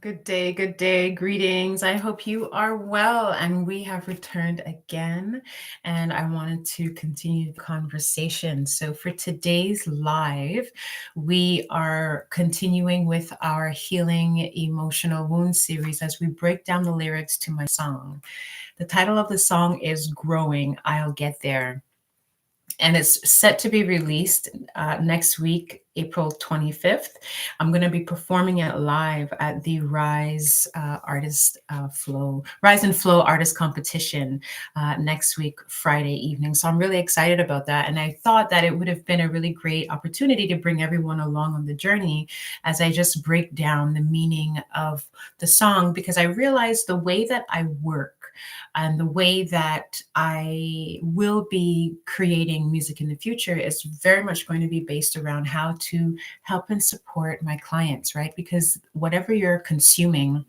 Good day, greetings. I hope you are well. And we have returned again, and I wanted to continue the conversation. So, for today's live, we are continuing with our Healing Emotional Wounds series as we break down the lyrics to my song. The title of the song is Growing, I'll Get There, and it's set to be released next week, April 25th. I'm going to be performing it live at the Rise Rise and Flow Artist Competition next week, Friday evening. So I'm really excited about that. And I thought that it would have been a really great opportunity to bring everyone along on the journey as I just break down the meaning of the song, because I realized the way that I work and the way that I will be creating music in the future is very much going to be based around how to help and support my clients, right? Because whatever you're consuming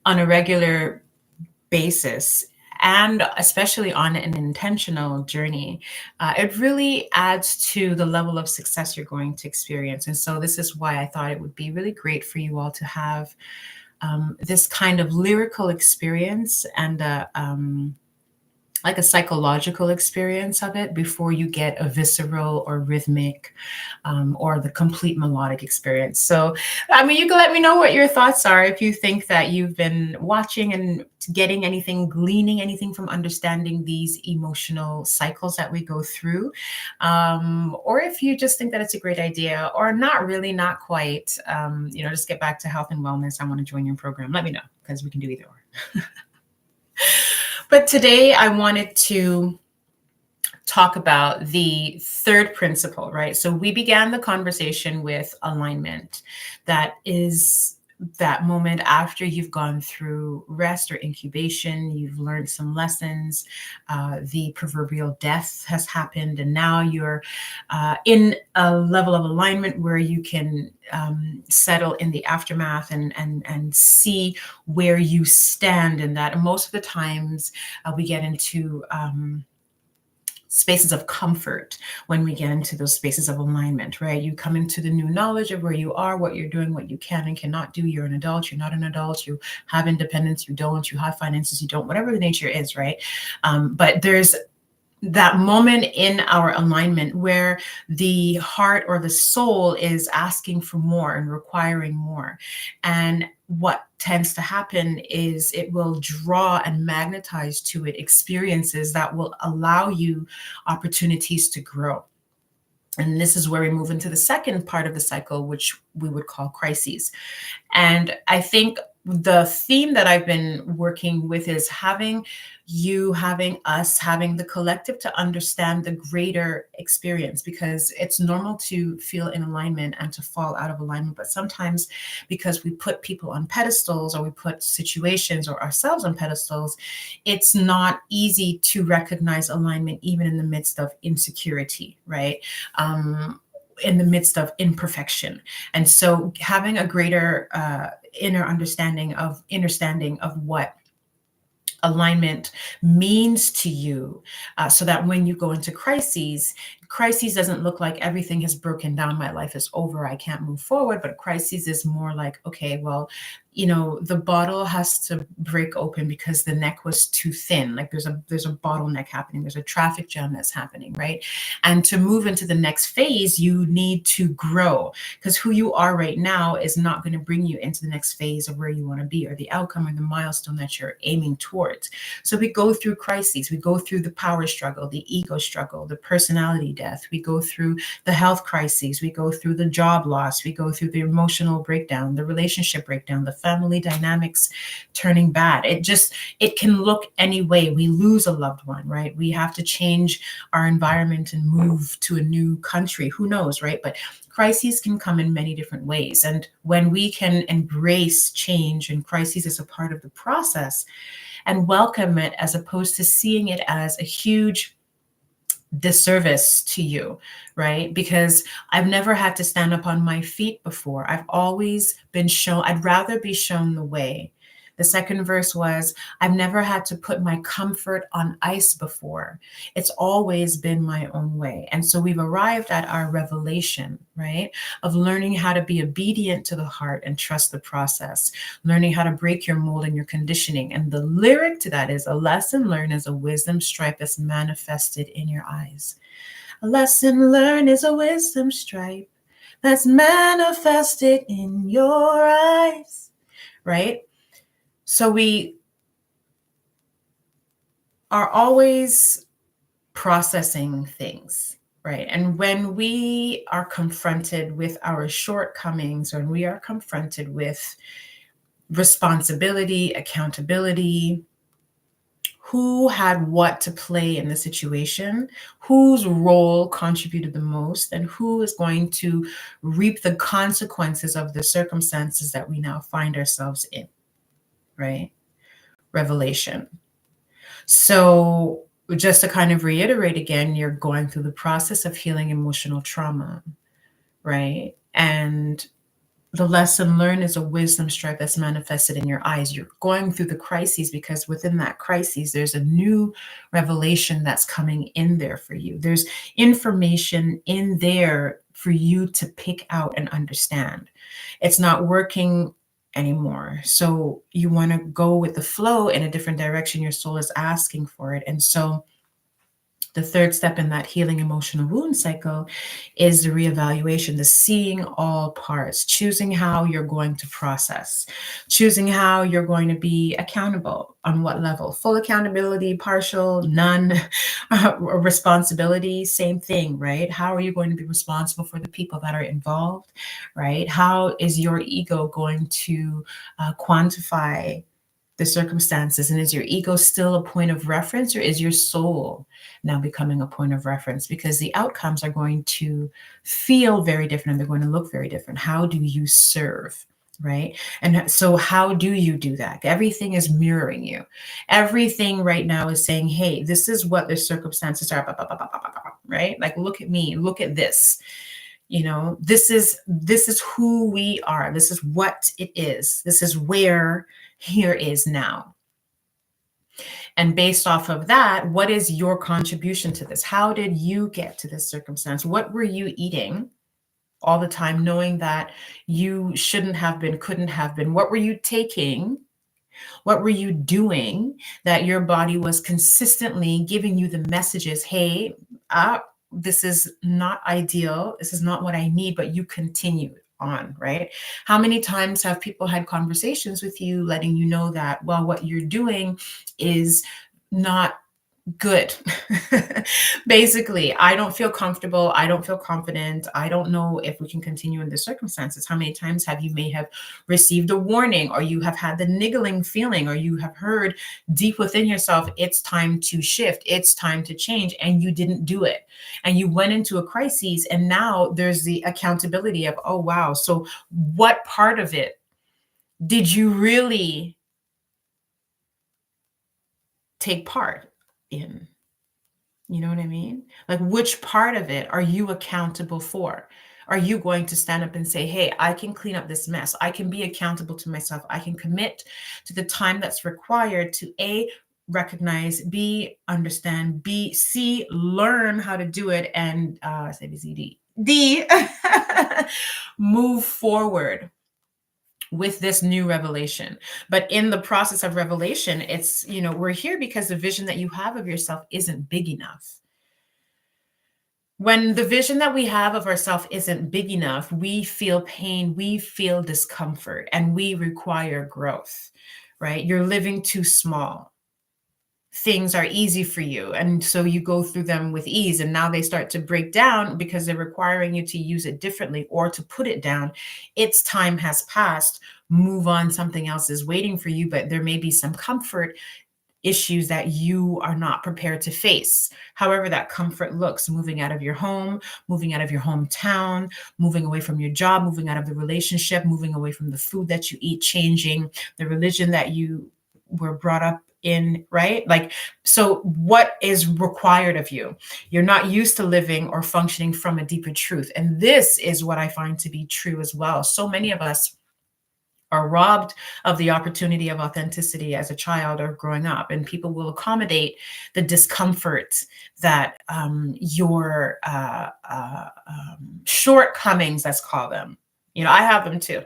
on a regular basis, and especially on an intentional journey, it really adds to the level of success you're going to experience. And so this is why I thought it would be really great for you all to have this kind of lyrical experience and like a psychological experience of it before you get a visceral or rhythmic or the complete melodic experience. So, I mean, you can let me know what your thoughts are if you think that you've been watching and getting anything, gleaning anything from understanding these emotional cycles that we go through, or if you just think that it's a great idea or not really, not quite, just get back to health and wellness. I want to join your program. Let me know, because we can do either or. But today I wanted to talk about the third principle, right? So we began the conversation with alignment. That is that moment after you've gone through rest or incubation, you've learned some lessons, the proverbial death has happened, and now you're in a level of alignment where you can settle in the aftermath and see where you stand in that. And most of the times we get into spaces of comfort when we get into those spaces of alignment, right? You come into the new knowledge of where you are, what you're doing, what you can and cannot do. You're an adult, you're not an adult, you have independence, you don't, you have finances, you don't, whatever the nature is, right? But there's that moment in our alignment where the heart or the soul is asking for more and requiring more. And what tends to happen is it will draw and magnetize to it experiences that will allow you opportunities to grow. And this is where we move into the second part of the cycle, which we would call crises. And I think the theme that I've been working with is having us, having the collective to understand the greater experience, because it's normal to feel in alignment and to fall out of alignment. But sometimes because we put people on pedestals or we put situations or ourselves on pedestals, it's not easy to recognize alignment even in the midst of insecurity, right? In the midst of imperfection. And so having a greater inner understanding of what alignment means to you, so that when you go into crises doesn't look like everything has broken down, my life is over, I can't move forward. But crises is more like, okay, well, the bottle has to break open because the neck was too thin. Like there's a bottleneck happening, there's a traffic jam that's happening, right? And to move into the next phase, you need to grow, because who you are right now is not going to bring you into the next phase of where you want to be, or the outcome or the milestone that you're aiming towards. So we go through crises, we go through the power struggle, the ego struggle, the personality death, we go through the health crises, we go through the job loss, we go through the emotional breakdown, the relationship breakdown, the family dynamics turning bad. It can look any way. We lose a loved one, right? We have to change our environment and move to a new country. Who knows, right? But crises can come in many different ways. And when we can embrace change and crises as a part of the process and welcome it, as opposed to seeing it as a huge disservice to you, right? Because I've never had to stand up on my feet before. I've always been shown, I'd rather be shown the way The second verse was, I've never had to put my comfort on ice before. It's always been my own way. And so we've arrived at our revelation, right? Of learning how to be obedient to the heart and trust the process, learning how to break your mold and your conditioning. And the lyric to that is, a lesson learned is a wisdom stripe that's manifested in your eyes. A lesson learned is a wisdom stripe that's manifested in your eyes, right? So we are always processing things, right? And when we are confronted with our shortcomings, or when we are confronted with responsibility, accountability, who had what to play in the situation, whose role contributed the most, and who is going to reap the consequences of the circumstances that we now find ourselves in, right? Revelation. So, just to kind of reiterate again, you're going through the process of healing emotional trauma, right? And the lesson learned is a wisdom stripe that's manifested in your eyes. You're going through the crises because within that crisis, there's a new revelation that's coming in there for you. There's information in there for you to pick out and understand. It's not working anymore. So you want to go with the flow in a different direction. Your soul is asking for it. And so the third step in that healing emotional wound cycle is the reevaluation, the seeing all parts, choosing how you're going to process, choosing how you're going to be accountable, on what level, full accountability, partial, none, responsibility, same thing, right? How are you going to be responsible for the people that are involved, right? How is your ego going to quantify the circumstances? And is your ego still a point of reference, or is your soul now becoming a point of reference? Because the outcomes are going to feel very different and they're going to look very different. How do you serve? Right. And so, how do you do that? Everything is mirroring you. Everything right now is saying, hey, this is what the circumstances are, right? Like, look at me, look at this. This is who we are. This is what it is. This is where here is now. And based off of that, what is your contribution to this? How did you get to this circumstance? What were you eating all the time, knowing that you shouldn't have been, couldn't have been? What were you taking? What were you doing that your body was consistently giving you the messages, hey, this is not ideal. This is not what I need, but you continued on, right? How many times have people had conversations with you letting you know that, well, what you're doing is not good. Basically, I don't feel comfortable. I don't feel confident. I don't know if we can continue in the circumstances. How many times have you may have received a warning, or you have had the niggling feeling, or you have heard deep within yourself, it's time to shift, it's time to change, and you didn't do it. And you went into a crisis, and now there's the accountability of, oh, wow. So what part of it did you really take part in? You know what I mean? Like, which part of it are you accountable for? Are you going to stand up and say, hey, I can clean up this mess. I can be accountable to myself. I can commit to the time that's required to A, recognize, B, understand, B, C, learn how to do it, and D, move forward with this new revelation. But in the process of revelation, it's, we're here because the vision that you have of yourself isn't big enough. When the vision that we have of ourselves isn't big enough, we feel pain, we feel discomfort, and we require growth, right? You're living too small. Things are easy for you, and so you go through them with ease, and now they start to break down because they're requiring you to use it differently or to put it down. Its time has passed. Move on. Something else is waiting for you, but there may be some comfort issues that you are not prepared to face. However that comfort looks, moving out of your home, moving out of your hometown, moving away from your job, moving out of the relationship, moving away from the food that you eat, changing the religion that you were brought up in, right? Like, so what is required of you? You're not used to living or functioning from a deeper truth. And this is what I find to be true as well. So many of us are robbed of the opportunity of authenticity as a child or growing up, and people will accommodate the discomfort that your shortcomings, let's call them. I have them too.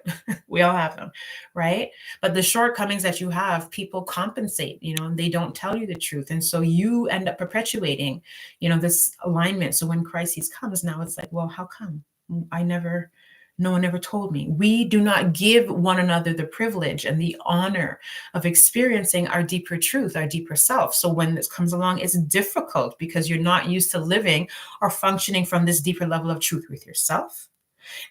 We all have them, right? But the shortcomings that you have, people compensate, and they don't tell you the truth. And so you end up perpetuating, this alignment. So when crisis comes, now it's like, well, how come? No one ever told me. We do not give one another the privilege and the honor of experiencing our deeper truth, our deeper self. So when this comes along, it's difficult because you're not used to living or functioning from this deeper level of truth with yourself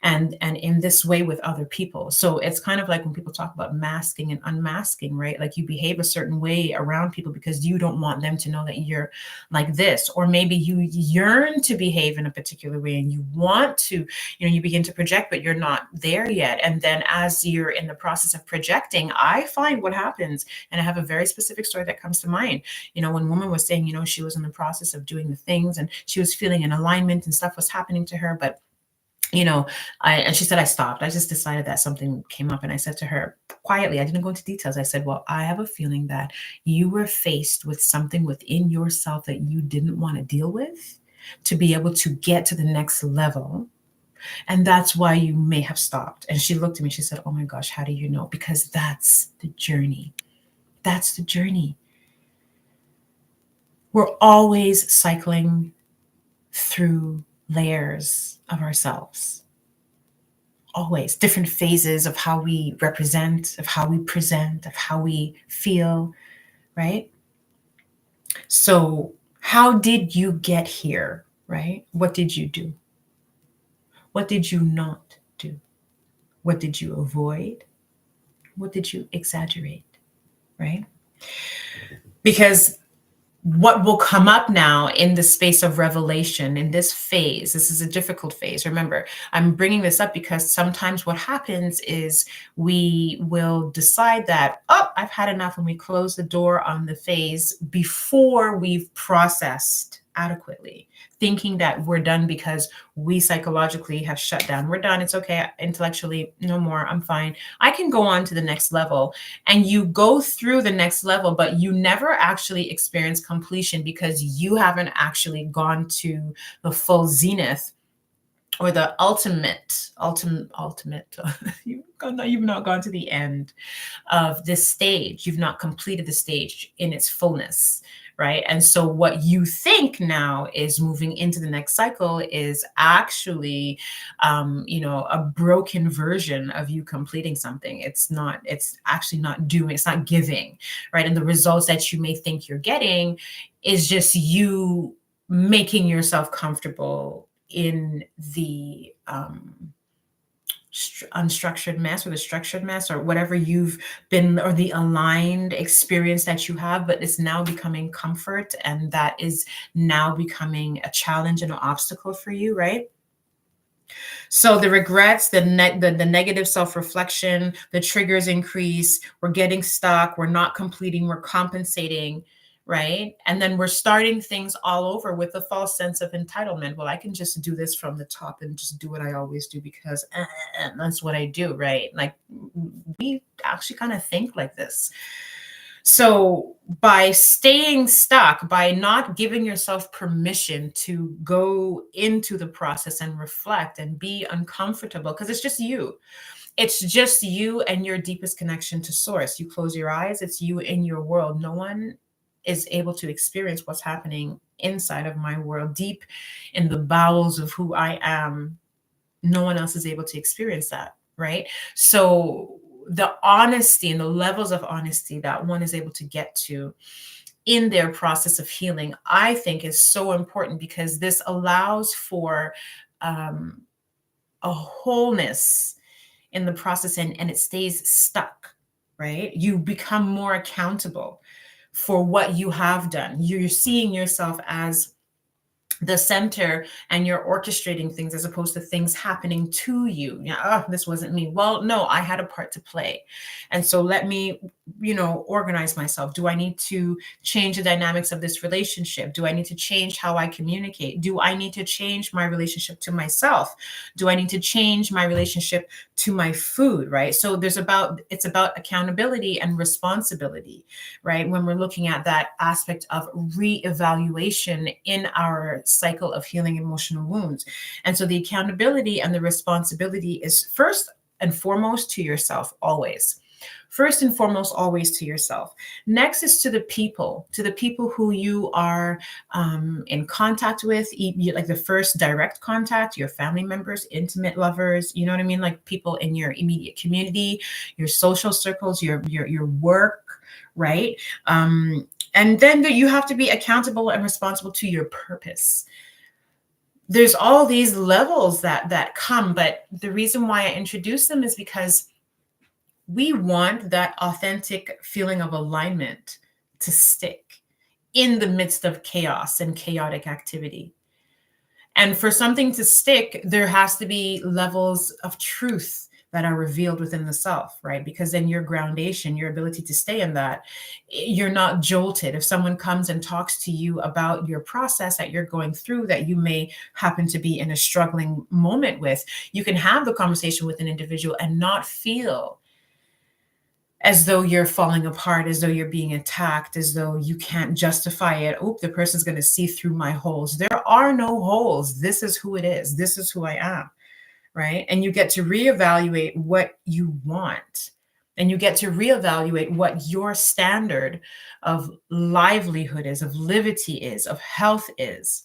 and in this way with other people. So it's kind of like when people talk about masking and unmasking, right? Like you behave a certain way around people because you don't want them to know that you're like this, or maybe you yearn to behave in a particular way and you want to, you begin to project, but you're not there yet. And then as you're in the process of projecting, I find what happens, and I have a very specific story that comes to mind. When woman was saying, she was in the process of doing the things and she was feeling an alignment and stuff was happening to her, but and she said, I stopped. I just decided that something came up. And I said to her quietly, I didn't go into details. I said, well, I have a feeling that you were faced with something within yourself that you didn't want to deal with to be able to get to the next level. And that's why you may have stopped. And she looked at me, she said, oh my gosh, how do you know? Because that's the journey. That's the journey. We're always cycling through layers of ourselves. Always different phases of how we represent, of how we present, of how we feel, right? So how did you get here, right? What did you do? What did you not do? What did you avoid? What did you exaggerate, right? Because what will come up now in the space of revelation in this phase, this is a difficult phase. Remember, I'm bringing this up because sometimes what happens is we will decide that, I've had enough, and we close the door on the phase before we've processed adequately, thinking that we're done because we psychologically have shut down. We're done. It's okay. Intellectually, no more. I'm fine. I can go on to the next level. And you go through the next level, but you never actually experience completion because you haven't actually gone to the full zenith or the ultimate, you've not gone to the end of this stage. You've not completed the stage in its fullness, right? And so what you think now is moving into the next cycle is actually, a broken version of you completing something. It's actually not doing, it's not giving, right? And the results that you may think you're getting is just you making yourself comfortable in the unstructured mess or the structured mess or whatever you've been, or the aligned experience that you have, but it's now becoming comfort, and that is now becoming a challenge and an obstacle for you, right? So the regrets, the negative self-reflection, the triggers increase, we're getting stuck, we're not completing, we're compensating, right? And then we're starting things all over with a false sense of entitlement. Well, I can just do this from the top and just do what I always do because that's what I do, right? Like we actually kind of think like this. So by staying stuck, by not giving yourself permission to go into the process and reflect and be uncomfortable, because it's just you. It's just you and your deepest connection to source. You close your eyes, it's you in your world. No one is able to experience what's happening inside of my world, deep in the bowels of who I am. No one else is able to experience that, right? So the honesty and the levels of honesty that one is able to get to in their process of healing, I think is so important, because this allows for a wholeness in the process, and it stays stuck, right? You become more accountable for what you have done. You're seeing yourself as the center, and you're orchestrating things as opposed to things happening to you. Yeah, this wasn't me. Well, no, I had a part to play. And so let me organize myself? Do I need to change the dynamics of this relationship? Do I need to change how I communicate? Do I need to change my relationship to myself? Do I need to change my relationship to my food, right? So it's about accountability and responsibility, right? When we're looking at that aspect of reevaluation in our cycle of healing emotional wounds. And so the accountability and the responsibility is first and foremost to yourself, always. First and foremost, always to yourself. Next is to the people who you are in contact with, like the first direct contact, your family members, intimate lovers, you know what I mean? Like people in your immediate community, your social circles, your work, right? And then you have to be accountable and responsible to your purpose. There's all these levels that come, but the reason why I introduce them is because we want that authentic feeling of alignment to stick in the midst of chaos and chaotic activity. And for something to stick, there has to be levels of truth that are revealed within the self, right? Because then your groundation, your ability to stay in that, you're not jolted. If someone comes and talks to you about your process that you're going through, that you may happen to be in a struggling moment with, you can have the conversation with an individual and not feel as though you're falling apart, as though you're being attacked, as though you can't justify it. Oh, the person's going to see through my holes. There are no holes. This is who it is. This is who I am, right? And you get to reevaluate what you want. And you get to reevaluate what your standard of livelihood is, of livity is, of health is.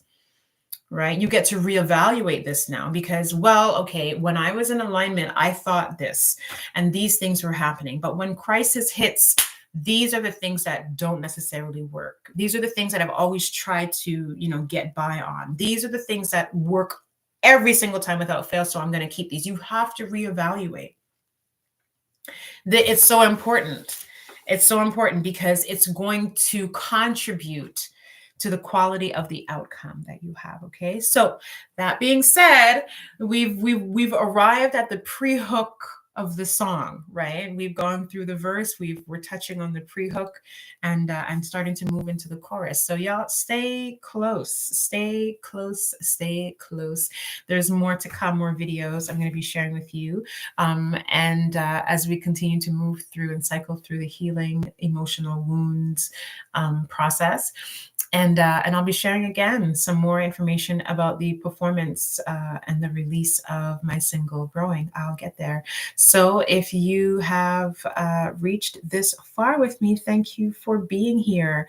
Right? You get to reevaluate this now because, well, okay, when I was in alignment, I thought this and these things were happening. But when crisis hits, these are the things that don't necessarily work. These are the things that I've always tried to, get by on. These are the things that work every single time without fail. So I'm going to keep these. You have to reevaluate. It's so important. It's so important because it's going to contribute to the quality of the outcome that you have. Okay. So that being said, we've arrived at the pre-hook of the song, right? We've gone through the verse, we're touching on the pre-hook, and I'm starting to move into the chorus. So y'all stay close, stay close, stay close. There's more to come, more videos I'm going to be sharing with you. And as we continue to move through and cycle through the healing emotional wounds process. And I'll be sharing again some more information about the performance and the release of my single Growing. I'll get there. So if you have reached this far with me, thank you for being here.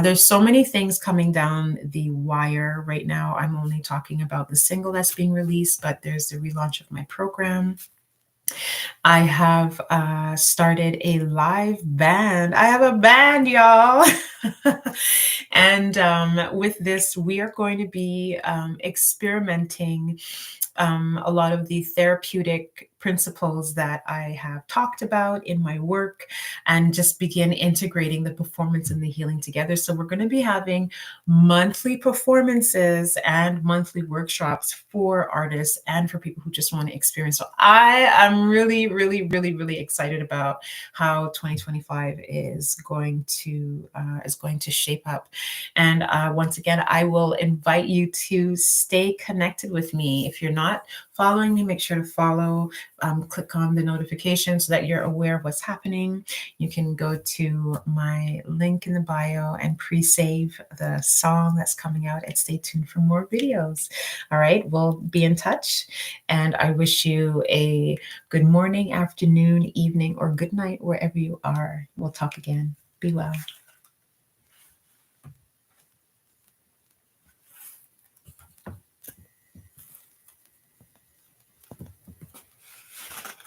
There's so many things coming down the wire right now. I'm only talking about the single that's being released, but there's the relaunch of my program. I have started a live band. I have a band, y'all. And with this, we are going to be experimenting a lot of the therapeutic principles that I have talked about in my work and just begin integrating the performance and the healing together. So we're going to be having monthly performances and monthly workshops for artists and for people who just want to experience. So I am really, really, really, really excited about how 2025 is going to shape up. And once again, I will invite you to stay connected with me. If you're not following me, make sure to follow. Click on the notification so that you're aware of what's happening. You can go to my link in the bio and pre-save the song that's coming out and stay tuned for more videos. All right, we'll be in touch, and I wish you a good morning, afternoon, evening, or good night wherever you are. We'll talk again. Be well.